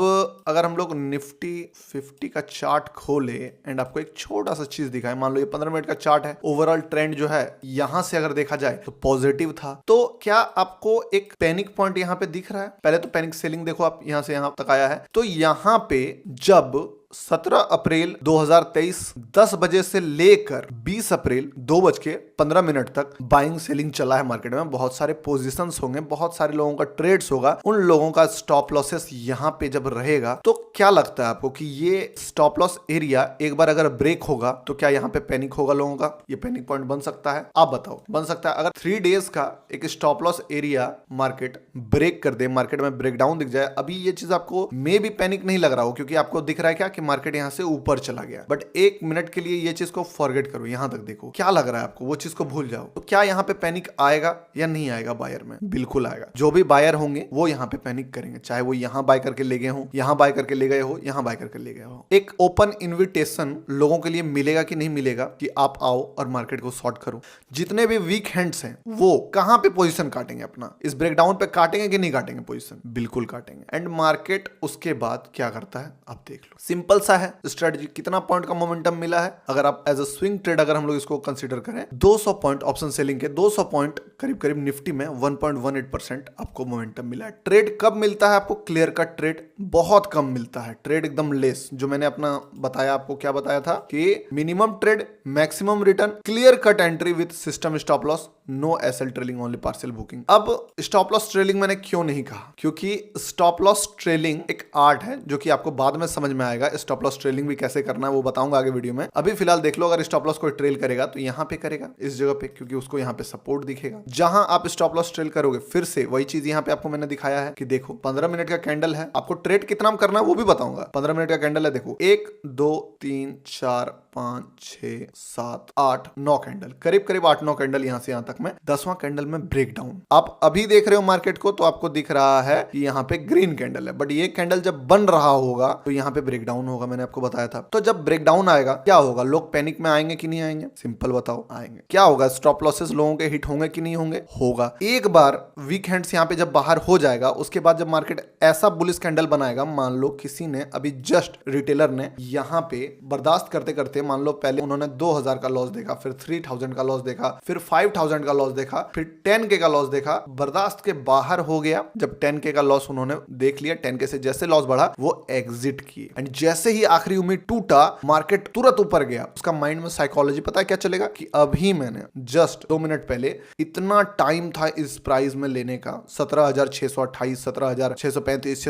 अगर हम लोग निफ्टी 50 का चार्ट खोले एंड आपको एक छोटा सा चीज दिखाए, मान लो ये 15 मिनट का चार्ट है, ओवरऑल ट्रेंड जो है यहां से अगर देखा जाए तो पॉजिटिव था, तो क्या आपको एक पैनिक पॉइंट यहां पे दिख रहा है? पहले तो पैनिक सेलिंग देखो, आप यहां से यहां तक आया है, तो यहां पे जब 17 अप्रैल 2023 10 बजे से लेकर 20 अप्रैल 2:15 तक बाइंग सेलिंग चला है मार्केट में। बहुत सारे पोजीशंस होंगे, बहुत सारे लोगों का ट्रेड्स होगा, उन लोगों का स्टॉप लॉसेस यहां पे जब रहेगा, तो क्या लगता है आपको कि ये स्टॉप लॉस एरिया एक बार अगर ब्रेक होगा तो क्या यहां पे पैनिक होगा लोगों का? ये पैनिक पॉइंट बन सकता है? आप बताओ, बन सकता है? अगर 3 डेज का एक stop loss area market break कर दे, मार्केट में ब्रेकडाउन दिख जाए, अभी ये चीज आपको मे भी पैनिक नहीं लग रहा हो, क्योंकि आपको दिख रहा है क्या, मार्केट यहां से ऊपर चला गया, बट 1 मिनट के लिए ये चीज को फॉरगेट करो, यहां तक देखो क्या लग रहा है आपको, वो चीज को भूल जाओ। तो क्या यहां पे पैनिक आएगा या नहीं आएगा? बायर में बिल्कुल आएगा। जो भी बायर होंगे वो यहां पे पैनिक करेंगे, चाहे वो यहां बाय करके ले गए हो, यहां बाय करके ले गए हो, यहां बाय करके ले गए हो। एक ओपन इन्विटेशन लोगों के लिए मिलेगा कि नहीं मिलेगा कि आप आओ और मार्केट को शॉर्ट करो। जितने भी वीक हैंड्स हैं वो कहां पे पोजीशन काटेंगे अपना, इस ब्रेकडाउन पे काटेंगे कि नहीं काटेंगे पोजीशन? बिल्कुल काटेंगे। एंड मार्केट उसके बाद क्या करता है आप देख लो, सिंपल सा है स्ट्रेटजी। कितना पॉइंट का मोमेंटम मिला है? अगर आप एज अ स्विंग ट्रेड अगर हम लोग इसको कंसीडर करें, 200 पॉइंट ऑप्शन सेलिंग के, 200 पॉइंट करीब करीब निफ्टी में 1.18% आपको मोमेंटम मिला है। ट्रेड कब मिलता है आपको? क्लियर कट ट्रेड बहुत कम मिलता है, ट्रेड एकदम लेस। जो मैंने अपना बताया आपको, क्या बताया था कि minimum trade, maximum return, clear cut entry with system stop loss, no SL trailing, only partial booking. अब स्टॉप लॉस ट्रेलिंग मैंने क्यों नहीं कहा? क्योंकि स्टॉप लॉस ट्रेलिंग एक आर्ट है जो कि आपको बाद में समझ में आएगा। स्टॉप लॉस ट्रेलिंग भी कैसे करना है वो बताऊंगा आगे वीडियो में। अभी फिलहाल देख लो, अगर स्टॉप लॉस कोई ट्रेल करेगा तो यहां पे करेगा, इस जगह पे, क्योंकि उसको यहां पे सपोर्ट दिखेगा। जहां आप स्टॉप लॉस ट्रेल करोगे, फिर से वही चीज यहां पे आपको मैंने दिखाया है कि देखो 15 मिनट का कैंडल है, आपको ट्रेड कितना करना है वो भी बताऊंगा। 15 मिनट का कैंडल है, देखो 1 2 3 4 5 6 7 8 9 कैंडल, करीब करीब 8-9 कैंडल यहां से यहां तक में 10वां कैंडल में ब्रेक डाउन। आप अभी देख रहे हो मार्केट को तो आपको दिख रहा है कि यहाँ पे ग्रीन कैंडल है, बट ये कैंडल जब बन रहा होगा तो यहाँ पे ब्रेक डाउन होगा, मैंने आपको बताया था। तो जब ब्रेक डाउन आएगा क्या होगा, लोग पैनिक में आएंगे कि नहीं आएंगे? सिंपल बताओ, आएंगे। क्या होगा, स्टॉप लॉसेस लोगों के हिट होंगे कि नहीं होंगे? होगा। एक बार वीक हैंड्स यहाँ पे जब बाहर हो जाएगा, उसके बाद जब मार्केट ऐसा बुलिश कैंडल बनाएगा, मान लो किसी ने अभी जस्ट रिटेलर ने यहाँ पे बर्दाश्त करते करते, मान लो पहले उन्होंने 2000 का लॉस देखा, फिर 3000 का लॉस देखा, फिर 5000 का लॉस देखा, फिर 10K का लॉस देखा, बर्दाश्त के बाहर हो गया। जब 10K का लॉस उन्होंने देख लिया, 10K से जैसे लॉस बढ़ा वो एग्जिट किए, एंड जैसे ही आखिरी उम्मीद टूटा मार्केट तुरंत ऊपर गया। उसका माइंड में साइकोलॉजी पता है क्या चलेगा कि अभी मैंने जस्ट 2 मिनट पहले इतना टाइम था इस प्राइस में लेने का, 17,628, 17,635,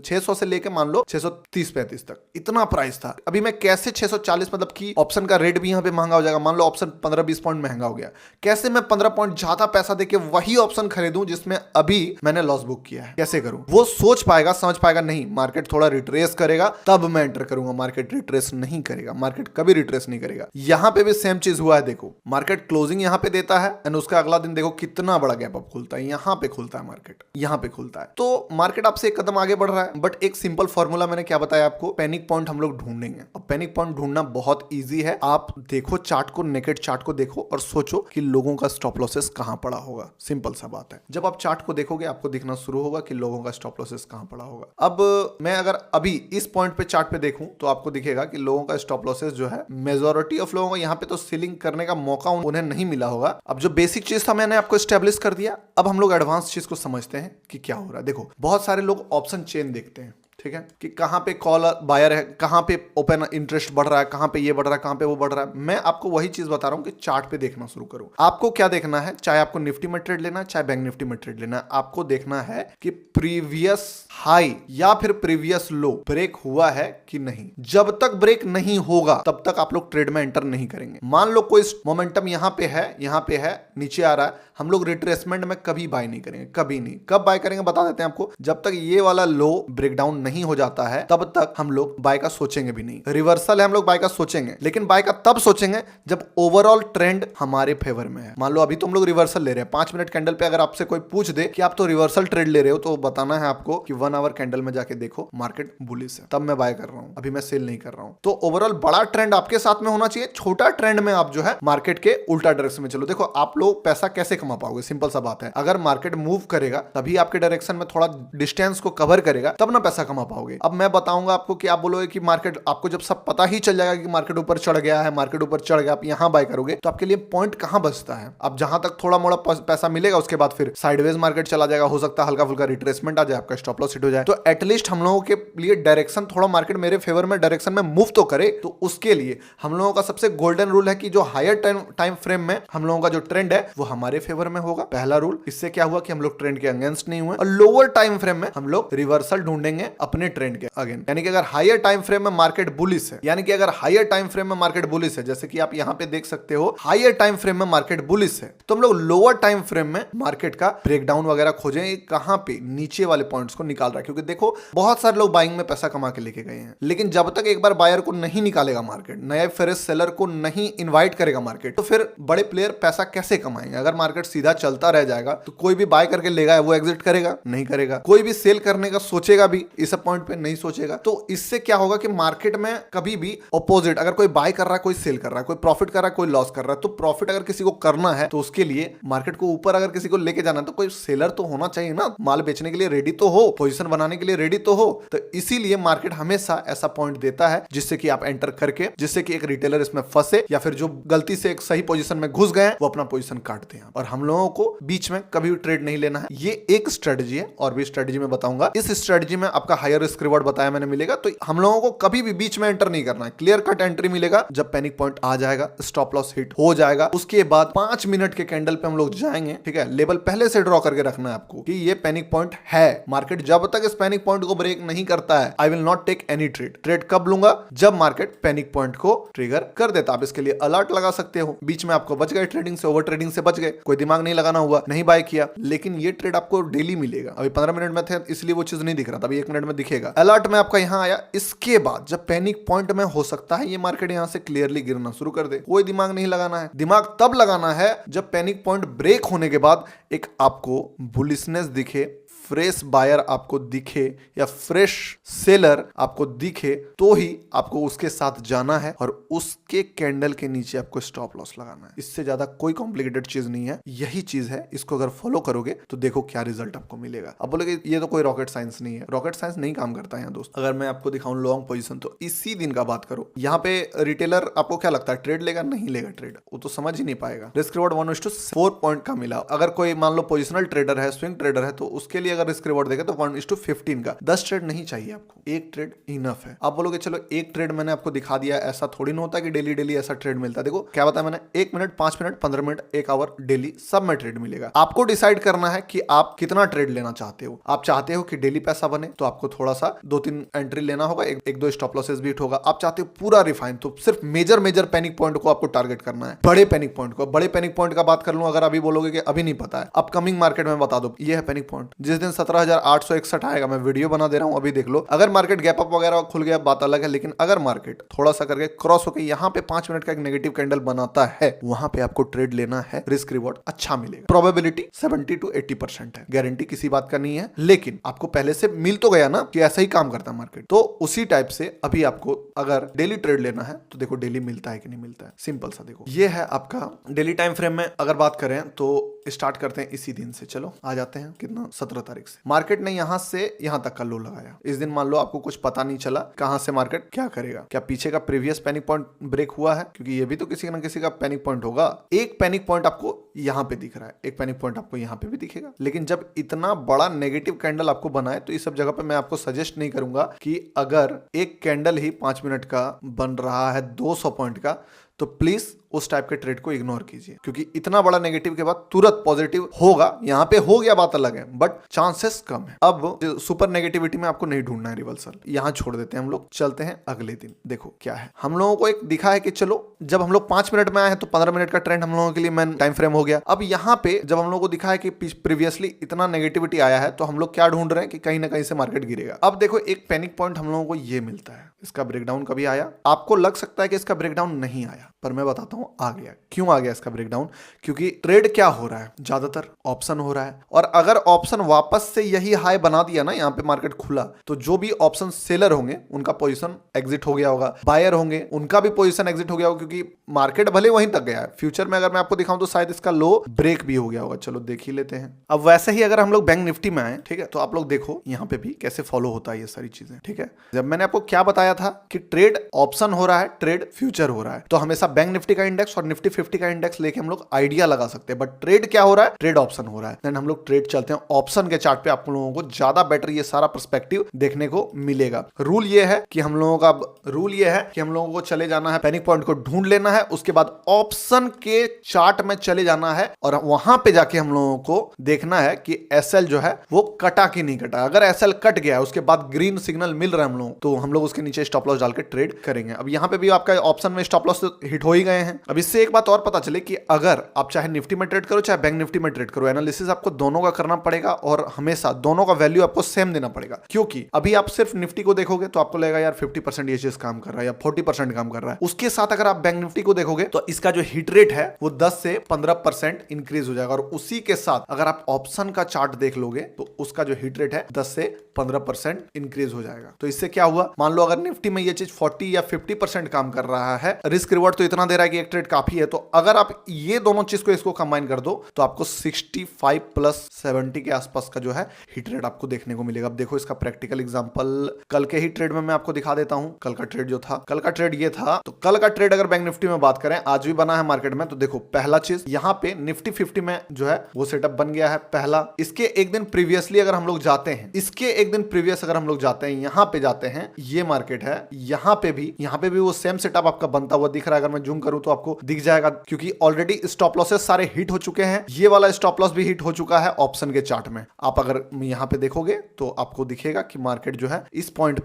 600 से लेके मान लो 630-35 तक इतना प्राइस था। अभी मैं कैसे 640, मतलब कि ऑप्शन का रेट भी यहाँ पे महंगा हो जाएगा, मान लो ऑप्शन 15-20 पॉइंट महंगा हो गया, कैसे मैं 15 पॉइंट ज्यादा पैसा देके वही ऑप्शन खरीदूं जिसमें अभी मैंने लॉस बुक किया है? कैसे करूं? वो सोच पाएगा, समझ पाएगा नहीं, मार्केट थोड़ा रिट्रेस करेगा तब मैं एंटर करूंगा। मार्केट रिट्रेस नहीं करेगा, मार्केट कभी रिट्रेस नहीं करेगा। यहां पे भी सेम चीज हुआ है, देखो मार्केट क्लोजिंग यहां पे देता है एंड उसका अगला दिन देखो कितना बड़ा गैप अप खुलता है, यहां पे खुलता है मार्केट, यहां पे खुलता है। तो मार्केट आपसे एक कदम आगे बढ़ रहा है, बट एक सिंपल फॉर्मूला मैंने क्या बताया आपको, पैनिक पॉइंट हम लोग ढूंढेंगे। अब पैनिक पॉइंट ढूंढना बहुत इजी है, आप देखो चार्ट को, नेकेड चार्ट को देखो और सोचो कि लोगों का स्टॉप लॉसेस कहां पड़ा होगा। सिंपल सा बात है, जब आप चार्ट को देखोगे आपको दिखना शुरू होगा कि लोगों का स्टॉप लॉसेस कहां पड़ा होगा। अब मैं अगर अभी इस पॉइंट पे चार्ट पे देखूं तो आपको दिखेगा कि लोगों का स्टॉप लॉसेस जो है, मेजॉरिटी ऑफ लोगों को यहाँ पे तो सीलिंग करने का मौका उन्हें नहीं मिला होगा। अब जो बेसिक चीज था मैंने आपको स्टेब्लिश कर दिया, अब हम लोग एडवांस चीज को समझते हैं कि क्या हो रहा है। देखो बहुत सारे लोग ऑप्शन चेन देखते हैं, ठीक है, कि कहां पे कॉल बायर है, कहां पे ओपन इंटरेस्ट बढ़ रहा है, कहां पे ये बढ़ रहा है, कहां पे वो बढ़ रहा है। मैं आपको वही चीज बता रहा हूं कि चार्ट पे देखना शुरू करो। आपको क्या देखना है, चाहे आपको निफ्टी में ट्रेड लेना है, चाहे बैंक निफ्टी में ट्रेड लेना है, आपको देखना है कि प्रीवियस हाई या फिर प्रीवियस लो ब्रेक हुआ है कि नहीं। जब तक ब्रेक नहीं होगा तब तक आप लोग ट्रेड में एंटर नहीं करेंगे। मान लो कोई मोमेंटम यहां पे है, यहां पे है, नीचे आ रहा है, हम लोग रिट्रेसमेंट में कभी बाय नहीं करेंगे, कभी नहीं। कब बाय करेंगे बता देते हैं आपको, जब तक ये वाला लो ब्रेकडाउन नहीं हो जाता है तब तक हम लोग बाय का सोचेंगे भी नहीं। रिवर्सल है, हम लोग बाय का सोचेंगे, लेकिन बाय का तब सोचेंगे जब ओवरऑल ट्रेंड हमारे फेवर में है। मान लो अभी तुम लोग रिवर्सल ले रहे हैं 5 मिनट कैंडल पे, अगर आपसे कोई पूछ दे कि आप तो रिवर्सल ट्रेड ले रहे हो, तो बताना है आपको कि 1 आवर कैंडल में जाके देखो मार्केट बुलिश है, तब मैं बाय कर रहा हूं, अभी मैं सेल नहीं कर रहा हूं। तो ओवरऑल बड़ा ट्रेंड आपके साथ में होना चाहिए, छोटा ट्रेंड में आप जो है मार्केट के उल्टा डायरेक्शन में चलो। देखो आप लोग पैसा कैसे कमा पाओगे, सिंपल सा बात है, अगर मार्केट मूव करेगा तभी आपके डायरेक्शन में थोड़ा डिस्टेंस को कवर करेगा, तब ना पैसा कमा पाओगे। अब मैं बताऊंगा आपको कि आप बोलोगे कि मार्केट, आपको जब सब पता ही चल जाएगा कि मार्केट ऊपर चढ़ गया है, मार्केट ऊपर चढ़ गया, आप यहां बाय करोगे तो आपके लिए पॉइंट कहां बचता है। अब जहां तक थोड़ा मोड़ा पैसा मिलेगा उसके बाद फिर साइडवेज मार्केट चला जाएगा, हो सकता है हल्का फुल्का रिट्रेसमेंट आ जाए, आपका स्टॉप लॉस हिट हो जाए। तो एटलीस्ट हम लोगों के लिए डायरेक्शन थोड़ा मार्केट मेरे फेवर में डायरेक्शन में मूव तो करे। तो उसके लिए हम लोगों का सबसे गोल्डन रूल है कि जो हायर टाइम फ्रेम में हम लोगों का जो ट्रेंड है वो हमारे फेवर में होगा, पहला रूल। इससे क्या हुआ कि हम लोग ट्रेंड के अगेंस्ट नहीं हुए। और लोअर टाइम फ्रेम में हम लोग रिवर्सल ढूंढेंगे अपने ट्रेंड के अगेंस्ट, यानी कि अगर हायर टाइम फ्रेम में मार्केट बुलिश है, यानी कि अगर हायर टाइम फ्रेम में मार्केट बुलिश है, जैसे कि आप यहां पे देख सकते हो हायर टाइम फ्रेम में मार्केट बुलिश है, तो हम लोग लोअर टाइम फ्रेम में मार्केट का ब्रेकडाउन वगैरह खोजें, कहां पे नीचे वाले पॉइंट्स को निकाल रहा है। क्योंकि देखो बहुत सारे लोग बाइंग में पैसा कमा के लेके गए हैं, लेकिन जब तक एक बार बायर को नहीं निकालेगा मार्केट, नए फ्रेश सेलर को नहीं इन्वाइट करेगा मार्केट, तो फिर बड़े प्लेयर पैसा कैसे कमाएंगे। अगर मार्केट सीधा चलता रह जाएगा तो कोई भी बाय करके लेगा वो एग्जिट करेगा, नहीं करेगा। कोई भी सेल करने का सोचेगा भी इस पॉइंट पे नहीं सोचेगा। तो इससे क्या होगा कि मार्केट में कभी भी ऑपोजिट, अगर कोई बाय कर रहा है, कोई सेल कर रहा है, कोई प्रॉफिट कर रहा है, कोई लॉस कर रहा है, तो प्रॉफिट अगर किसी को करना है तो उसके लिए मार्केट को ऊपर अगर किसी को लेके जाना है तो कोई सेलर तो होना चाहिए ना, माल बेचने के लिए रेडी तो हो, पोजीशन बनाने के लिए रेडी तो हो। तो इसीलिए मार्केट हमेशा ऐसा पॉइंट देता है जिससे कि आप एंटर करके, जिससे कि एक रिटेलर इसमें फंसे या फिर जो गलती से एक सही पोजीशन में घुस गए वो अपना पोजीशन काटते हैं। और हम लोगों को बीच में कभी ट्रेड नहीं लेना है। ये एक स्ट्रेटजी है, और भी स्ट्रेटजी में बताऊंगा। इस स्ट्रेटजी में आपका हायर रिस्क रिवॉर्ड बताया मैंने मिलेगा। तो हम लोगों को कभी भी बीच में एंटर नहीं करना है, क्लियर कट एंट्री मिलेगा जब पैनिक पॉइंट आ जाएगा, स्टॉप लॉस हिट हो जाएगा। उसके बाद 5 मिनट के कैंडल पे हम लोग जाएंगे, ठीक है। लेवल पहले से ड्रॉ करके रखना है आपको कि ये पैनिक पॉइंट है। मार्केट जब तक इस पैनिक पॉइंट को ब्रेक नहीं करता है, I will not take any trade. Trade कब लूंगा, जब मार्केट पैनिक पॉइंट को ट्रिगर कर देता। आप इसके लिए अलर्ट लगा सकते हो। बीच में आपको बच गए ट्रेडिंग से, ओवर ट्रेडिंग से बच गए, कोई दिमाग नहीं लगाना हुआ, नहीं बाय किया, लेकिन ये ट्रेड आपको डेली मिलेगा। अभी 15 मिनट में थे इसलिए वो चीज नहीं दिख रहा था, अभी 1 मिनट में दिखेगा, अलर्ट में आपका यहाँ आया। इसके बाद जब पैनिक पॉइंट में हो सकता है ये मार्केट यहाँ से क्लियरली गिरना शुरू कर दे, कोई दिमाग नहीं लगाना है। दिमाग तब लगाना है जब पैनिक पॉइंट ब्रेक होने के बाद एक आपको बुलिशनेस दिखे, फ्रेश बायर आपको दिखे या फ्रेश सेलर आपको दिखे, तो ही आपको उसके साथ जाना है और उसके कैंडल के नीचे आपको स्टॉप लॉस लगाना है। इससे ज्यादा कोई कॉम्प्लिकेटेड चीज नहीं है, यही चीज है। इसको अगर फॉलो करोगे तो देखो क्या रिजल्ट आपको मिलेगा। अब बोलोगे ये तो कोई रॉकेट साइंस नहीं है, रॉकेट साइंस नहीं काम करता है यहाँ दोस्त। अगर मैं आपको दिखाऊं लॉन्ग पोजीशन, तो इसी दिन का बात करो, यहाँ पे रिटेलर आपको क्या लगता है ट्रेड लेगा? नहीं लेगा ट्रेड, वो तो समझ ही नहीं पाएगा। रिस्क रिवॉर्ड 1:4 पॉइंट का मिला। अगर कोई मान लो पोजिशनल ट्रेडर है, स्विंग ट्रेडर है, तो उसके लिए अगर रिस्क रिवॉर्ड देगा तो 1:15 का। 10 ट्रेड नहीं चाहिए आपको, एक ट्रेड इनफ है। आप बोलोगे चलो एक ट्रेड मैंने आपको दिखा दिया, ऐसा थोड़ी ना होता कि डेली डेली ऐसा ट्रेड मिलता है। देखो क्या बताया मैंने, 1 minute, 5 minute, 15 minute, 1 hour daily सब में ट्रेड मिलेगा। आपको डिसाइड करना है कि आप कितना ट्रेड लेना चाहते हो। आप चाहते हो कि डेली पैसा बने तो आपको थोड़ा सा 2-3 एंट्री लेना होगा, एक दो स्टॉप लॉसेस बीट होगा। आप चाहते हो पूरा रिफाइन, तो सिर्फ मेजर पैनिक पॉइंट को आपको टारगेट करना है, बड़े पैनिक पॉइंट को। बड़े पैनिक पॉइंट का बात कर लूं, अगर अभी बोलोगे कि अभी नहीं पता है, अपकमिंग मार्केट में बता दो, ये है पैनिक पॉइंट। जिस दिन 17,861 आएगा, मैं वीडियो बना दे रहा हूं, अभी देख लो। अगर मार्केट गैप अप वगैरह खुल गया बात अलग है, लेकिन अगर मार्केट थोड़ा सा करके क्रॉस होकर यहाँ पे 5 मिनट का एक नेगेटिव कैंडल बनाता है, वहां पे आपको ट्रेड लेना है, रिस्क रिवॉर्ड अच्छा मिलेगा। प्रोबेबिलिटी 70 to 80% है, गारंटी किसी बात का नहीं है, लेकिन आपको पहले से मिल तो गया ना कि ऐसा ही काम करता है मार्केट। तो उसी टाइप से अभी आपको अगर डेली ट्रेड लेना है तो देखो डेली मिलता है कि नहीं मिलता है, सिंपल सा देखो। ये है आपका डेली टाइम फ्रेम में अगर बात करें तो स्टार्ट करते हैं इसी दिन से। चलो आ जाते हैं कितना, 17 तारीख से मार्केट ने यहां से यहां तक का लो लगाया। इस दिन मान लो आपको कुछ पता नहीं चला कहां से मार्केट क्या करेगा, क्या पीछे का प्रीवियस पैनिक पॉइंट ब्रेक हुआ है, क्योंकि ये भी तो किसी ना किसी का पैनिक पॉइंट होगा। एक पैनिक पॉइंट आपको यहां पे दिख रहा है, एक पैनिक पॉइंट आपको यहां पे भी दिखेगा, लेकिन जब इतना बड़ा नेगेटिव कैंडल आपको बनाए तो इस सब जगह पे मैं आपको सजेस्ट नहीं करूंगा कि अगर एक कैंडल ही 5 मिनट का बन रहा है 200 पॉइंट का, तो प्लीज उस टाइप के ट्रेड को इग्नोर कीजिए, क्योंकि इतना बड़ा नेगेटिव के बाद तुरंत पॉजिटिव होगा। यहाँ पे हो गया बात अलग है, बट चांसेस कम है। अब सुपर नेगेटिविटी में आपको नहीं ढूंढना है रिवर्सल, यहाँ छोड़ देते हैं हम लोग, चलते हैं अगले दिन। देखो क्या है, हम लोगों को एक दिखा है कि चलो जब हम लोग 5 मिनट में आए हैं तो 15 मिनट का ट्रेंड हम लोगों के लिए मेन टाइम फ्रेम हो गया। अब यहाँ पे जब हम लोगों को दिखा है कि प्रीवियसली इतना नेगेटिविटी आया है, तो हम लोग क्या ढूंढ रहे हैं कि कहीं ना कहीं से मार्केट गिरेगा। अब देखो एक पैनिक पॉइंट हम लोगों को ये मिलता है, इसका ब्रेकडाउन कभी आया? आपको लग सकता है कि इसका ब्रेकडाउन नहीं आया, पर मैं बताता हूं आ गया। क्यों आ गया इसका ब्रेकडाउन? क्योंकि ट्रेड क्या हो रहा है, ज्यादातर ऑप्शन हो रहा है, और अगर ऑप्शन वापस से यही हाई बना दिया ना, यहाँ पे मार्केट खुला, तो जो भी ऑप्शन सेलर होंगे उनका पोजीशन एग्जिट हो गया होगा, बायर होंगे उनका भी पोजीशन एग्जिट हो गया होगा, क्योंकि मार्केट भले वहीं तक गया है। फ्यूचर में अगर मैं आपको दिखाऊं तो शायद इसका लो ब्रेक भी हो गया होगा। चलो देख ही लेते हैं। अब वैसे ही अगर हम लोग बैंक निफ्टी में आए, ठीक है, तो आप लोग देखो यहाँ पे भी कैसे फॉलो होता है ये सारी चीजें, ठीक है। जब मैंने आपको क्या बताया था कि ट्रेड ऑप्शन हो रहा है, ट्रेड फ्यूचर हो रहा है, तो हमेशा बैंक निफ्टी का इंडेक्स और निफ्टी 50 का इंडेक्स लेके हम लोग आइडिया लगा सकते हैं, बट ट्रेड क्या हो रहा है, ट्रेड ऑप्शन हो रहा है। देन हम लोग ट्रेड चलते हैं ऑप्शन के चार्ट पे, आप लोगों को ज्यादा बेटर ये सारा पर्सपेक्टिव देखने को मिलेगा। रूल ये है कि हम लोगों को चले जाना है, पैनिक पॉइंट को ढूंढ लेना है, उसके बाद ऑप्शन के चार्ट में चले जाना है और वहां पे जाके हम लोगों को देखना है कि एसएल जो है वो कटा कि नहीं कटा। अगर एसएल कट गया है, उसके बाद ग्रीन सिग्नल मिल रहा है हम लोग, तो हम लोग उसके नीचे स्टॉप लॉस डाल के ट्रेड करेंगे। अब यहाँ पे भी आपका ऑप्शन में स्टॉप लॉस हिट हो ही गए हैं। अब इससे एक बात और पता चले कि अगर आप चाहे निफ्टी में ट्रेड करो चाहे बैंक निफ्टी में ट्रेड करो, एनालिसिस आपको दोनों का करना पड़ेगा और हमेशा दोनों का वैल्यू आपको सेम देना पड़ेगा। क्योंकि अभी आप सिर्फ निफ्टी को देखोगे तो आपको लगेगा यार 50% ये चीज काम कर रहा है या 40% काम कर रहा है। उसके साथ अगर आप बैंक निफ्टी को देखोगे तो इसका जो हिट रेट है वो 10 से 15% इंक्रीज हो जाएगा, और उसी के साथ अगर आप ऑप्शन का चार्ट देख लोगे तो उसका जो हिट रेट है 10 से 15% इंक्रीज हो जाएगा। तो इससे क्या हुआ, मान लो अगर निफ्टी में ये चीज 40 या 50% काम कर रहा है, रिस्क रिवॉर्ड तो इतना दे रहा है कि एक ट्रेड काफी है, तो अगर आप ये दोनों चीज को इसको कंबाइन कर दो तो आपको 65 प्लस 70 के आसपास का जो है हिट रेट आपको देखने को मिलेगा। अब देखो इसका प्रैक्टिकल एग्जांपल कल के ही ट्रेड में मैं आपको दिखा देता हूं। कल का ट्रेड जो था, कल का ट्रेड ये था, तो कल का ट्रेड अगर बैंक निफ्टी में बात करें, आज भी बना है मार्केट में, तो देखो पहला चीज यहाँ पे निफ्टी 50 में जो है वो सेटअप बन गया है पहला। इसके एक दिन प्रीवियसली अगर हम लोग जाते हैं, इसके एक दिन प्रीवियस अगर हम लोग जाते हैं, यहाँ पे जाते हैं, ये मार्केट है, यहाँ पे भी वो सेम सेटअप आपका बनता हुआ दिख रहा है। अगर मैं जूम करूं तो आपको दिख जाएगा, क्योंकि ऑलरेडी स्टॉप लॉसेस सारे हिट हो चुके हैं। ये वाला स्टॉप लॉस भी हिट हो चुका है ऑप्शन के चार्ट में। आप अगर यहाँ पे देखोगे तो आपको दिखेगा कि मार्केट जो है इस पॉइंट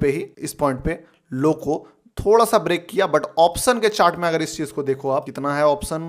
पे लो को थोड़ा सा ब्रेक किया, बट ऑप्शन के चार्ट में अगर इस चीज को देखो आप, कितना है ऑप्शन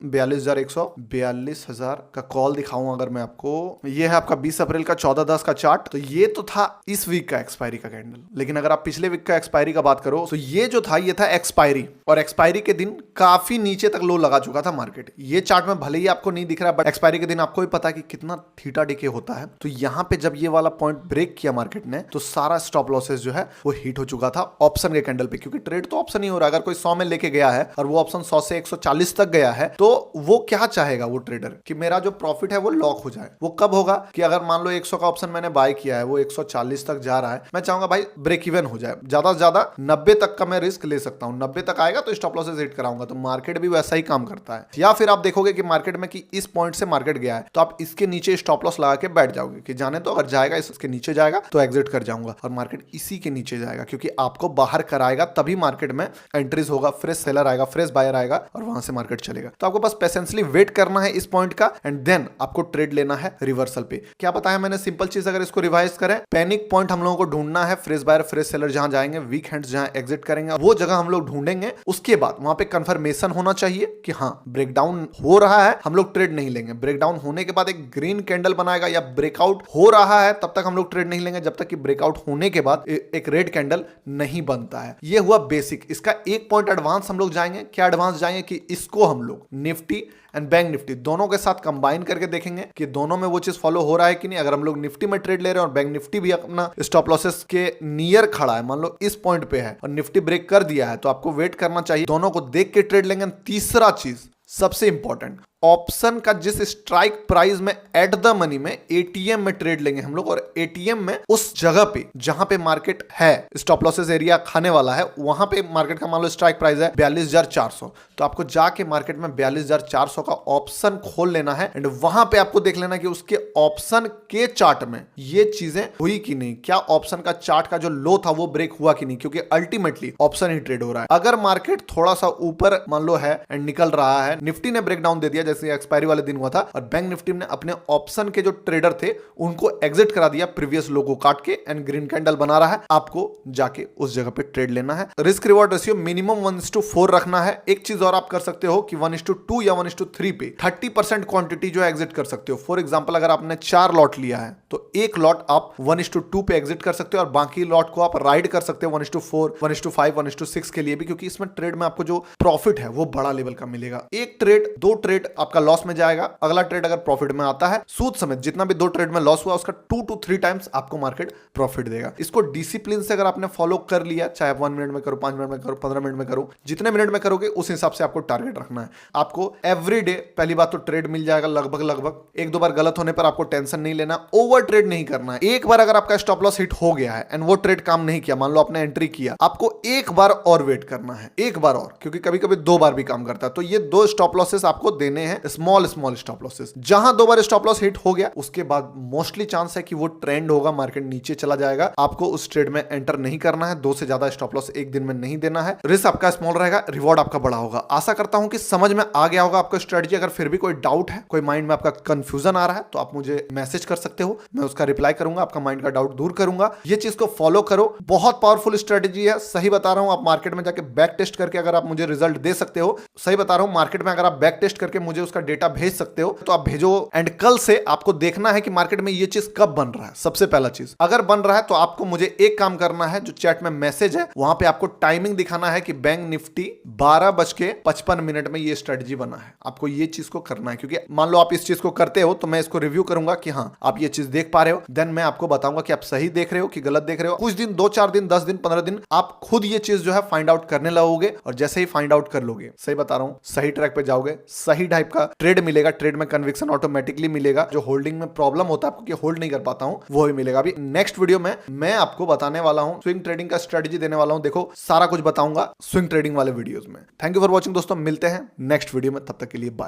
42,000 का कॉल दिखाऊं अगर मैं आपको, ये है आपका 20 अप्रैल का 14/10 का चार्ट। तो ये तो था इस वीक का एक्सपायरी का कैंडल, लेकिन अगर आप पिछले वीक का एक्सपायरी का बात करो तो ये जो था ये था एक्सपायरी, और एक्सपायरी के दिन काफी नीचे तक लो लगा चुका था मार्केट। ये चार्ट में भले ही आपको नहीं दिख रहा, बट एक्सपायरी के दिन आपको भी पता कि कितना थीटा डिके होता है। तो यहां पे जब ये वाला पॉइंट ब्रेक किया मार्केट ने, तो सारा स्टॉप लॉसेस जो है वो हिट हो चुका था ऑप्शन के कैंडल पे, क्योंकि ट्रेड तो ऑप्शन ही हो रहा है। अगर कोई 100 में लेके गया है और वो ऑप्शन 100 से 140 तक गया है, तो वो क्या चाहेगा वो ट्रेडर कि मेरा जो प्रॉफिट है वो लॉक हो जाए। वो कब होगा कि अगर मान लो 100 का ऑप्शन मैंने बाय किया है, वो 140 तक जा रहा है, मैं चाहूंगा भाई ब्रेक इवन हो जाए, ज्यादा से ज्यादा 90 तक का मैं रिस्क ले सकता हूं। 90 तक आएगा तो स्टॉप लॉसेस हिट कराऊंगा। तो मार्केट भी वैसा ही काम करता है। या फिर आप देखोगे कि मार्केट में कि इस पॉइंट से मार्केट गया है, तो आप इसके नीचे स्टॉप लॉस लगा के बैठ जाओगे कि जाने तो, अगर जाएगा इसके नीचे जाएगा तो एग्जिट कर जाऊंगा, और मार्केट इसी के नीचे जाएगा, क्योंकि आपको बाहर कराएगा तभी मार्केट में एंट्रीज होगा, फ्रेश सेलर आएगा, फ्रेश बायर आएगा, और वहां से मार्केट चलेगा। तो आपको बस पेशेंसली वेट करना है इस पॉइंट का, एंड देन आपको ट्रेड लेना है रिवर्सल पे। क्या बताया मैंने, सिंपल चीज अगर इसको रिवाइज करें, पैनिक पॉइंट हम लोगों को ढूंढना है, फ्रेश बायर फ्रेश सेलर जहां जाएंगे, वीक हैंड्स जहां एग्जिट करेंगे, वो जगह हम लोग ढूंढेंगे। उसके बाद वहां पे कंफर्मेशन होना चाहिए कि हाँ ब्रेकडाउन हो रहा है, हम लोग ट्रेड नहीं लेंगे। ब्रेकडाउन होने के बाद एक ग्रीन कैंडल बनाएगा, या ब्रेकआउट हो रहा है तब तक हम लोग ट्रेड नहीं लेंगे, जब तक कि ब्रेकआउट होने के बाद एक रेड कैंडल नहीं बनता है। ये हुआ बेसिक। इसका एक पॉइंट एडवांस हम लोग जाएंगे। क्या एडवांस जाएंगे कि इसको हम लोग निफ्टी एंड बैंक निफ्टी दोनों के साथ कंबाइन करके देखेंगे कि दोनों में वो चीज फॉलो हो रहा है कि नहीं। अगर हम लोग निफ्टी में ट्रेड ले रहे हैं और बैंक निफ्टी भी अपना स्टॉप लॉसेस के नियर खड़ा है, मान लो इस पॉइंट पे है और निफ्टी ब्रेक कर दिया है, तो आपको वेट करना चाहिए, दोनों को देख के ट्रेड लेंगे। तीसरा चीज सबसे इंपॉर्टेंट, ऑप्शन का जिस स्ट्राइक प्राइस में एट द मनी में एटीएम में ट्रेड लेंगे हम लोग, और एटीएम में उस जगह पे जहां पे मार्केट है, स्टॉप लॉसेस एरिया खाने वाला है, वहां पे मार्केट का मान लो स्ट्राइक प्राइस है 42,400, तो आपको जाके मार्केट में 42,400 का ऑप्शन खोल लेना है, एंड वहां पे आपको देख लेना कि उसके ऑप्शन के चार्ट में ये चीजें हुई कि नहीं, क्या ऑप्शन का चार्ट का जो लो था वो ब्रेक हुआ कि नहीं, क्योंकि अल्टीमेटली ऑप्शन ही ट्रेड हो रहा है। अगर मार्केट थोड़ा सा ऊपर मान लो है एंड निकल रहा है, निफ्टी ने ब्रेकडाउन दे दिया जैसे एक्सपायरी वाले दिन हुआ था, और बैंक निफ्टी ने अपने ऑप्शन के जो ट्रेडर थे उनको एग्जिट करा दिया प्रीवियस लो को काट के, एंड ग्रीन कैंडल बना रहा है, आपको जाके उस जगह पे ट्रेड लेना है। रिस्क रिवॉर्ड रेशियो मिनिमम 1:4 रखना है। एक चीज और आप कर सकते हो कि 1:2 या 1:3 पे 30% क्वांटिटी जो एग्जिट कर सकते हो। फॉर एग्जांपल अगर आपने 4 लॉट लिया है तो एक लॉट आप 1:2 पे एग्जिट कर सकते हो, और बाकी लॉट को आप राइड कर सकते हो 1:4, 1:5, 1:6 के लिए भी, क्योंकि इसमें ट्रेड में आपको जो प्रॉफिट है वो बड़ा लेवल का मिलेगा। एक ट्रेड, दो ट्रेड आपका लॉस में जाएगा, अगला ट्रेड अगर प्रॉफिट में आता है, सूद समेत जितना भी 2 ट्रेड में लॉस हुआ उसका 2 to 3 टाइम्स आपको मार्केट प्रॉफिट देगा। इसको डिसिप्लिन से अगर आपने फॉलो कर लिया, चाहे आप 1 मिनट में करो, 5 मिनट में करो, 15 मिनट में करो, जितने मिनट में करोगे उस हिसाब से आपको टारगेट रखना है। आपको एवरी डे पहली बात तो ट्रेड मिल जाएगा लगभग। एक दो बार गलत होने पर आपको टेंशन नहीं लेना, ओवर ट्रेड नहीं करना है। एक बार अगर आपका स्टॉप लॉस हिट हो गया है एंड वो ट्रेड काम नहीं किया, मान लो आपने एंट्री किया, आपको एक बार और वेट करना है, एक बार और, क्योंकि कभी कभी 2 बार भी काम करता है। तो ये 2 स्टॉप लॉसेस आपको देने हैं, स्मॉल स्टॉप लॉसेस। जहां 2 बार स्टॉप लॉस हिट हो गया उसके बाद मोस्टली चांस है कि वो ट्रेंड होगा, मार्केट नीचे चला जाएगा, आपको उस ट्रेड में एंटर नहीं करना है। 2 से ज्यादा स्टॉप लॉस एक दिन में नहीं देना है। रिस्क आपका स्मॉल रहेगा, रिवॉर्ड आपका बड़ा होगा। आशा करता हूं कि समझ में आ गया होगा आपको स्ट्रेटजी। अगर फिर भी कोई डाउट है, कोई माइंड में आपका कंफ्यूजन आ रहा है, तो आप मुझे मैसेज कर सकते हो, मैं उसका रिप्लाई करूंगा, आपका माइंड का डाउट दूर करूंगा। ये चीज को फॉलो करो, बहुत पावरफुल स्ट्रेटजी है, सही बता रहा हूं। आप मार्केट में जाके बैक टेस्ट करके अगर आप मुझे रिजल्ट दे सकते हो, सही बता रहा हूं, मार्केट में अगर आप बैक टेस्ट करके मुझे उसका डेटा भेज सकते हो तो आप भेजो। एंड कल से आपको देखना है कि मार्केट में ये चीज कब बन रहा है। सबसे पहला चीज, अगर बन रहा है तो आपको मुझे एक काम करना है, जो चैट में मैसेज है वहां पे आपको टाइमिंग दिखाना है कि बैंक निफ्टी 12:55 में ये स्ट्रेटजी बना है। आपको ये चीज को करना है, क्योंकि मान लो आप इस चीज को करते हो तो मैं इसको रिव्यू करूंगा कि हाँ आप ये चीज देख पा रहे हो, देन मैं आपको बताऊंगा कि आप सही देख रहे हो कि गलत देख रहे हो। कुछ दिन, 2-4 दिन, 10 दिन, 15 दिन आप खुद ये चीज जो है फाइंड आउट करने लगोगे, और जैसे ही फाइंड आउट कर लोगे, सही बता रहा हूं, सही ट्रैक पे जाओगे, सही टाइप का ट्रेड मिलेगा, ट्रेड में कन्विक्शन ऑटोमेटिकली मिलेगा। जो होल्डिंग में प्रॉब्लम होता है आपको कि होल्ड नहीं कर पाता हूं, वो भी मिलेगा। अभी नेक्स्ट वीडियो में मैं आपको बताने वाला हूं, स्विंग ट्रेडिंग का स्ट्रेटजी देने वाला हूं। देखो सारा कुछ बताऊंगा स्विंग ट्रेडिंग वाले वीडियोस में। थैंक यू फॉर वॉचिंग दोस्तों, मिलते हैं नेक्स्ट वीडियो में, तब तक के लिए बाय।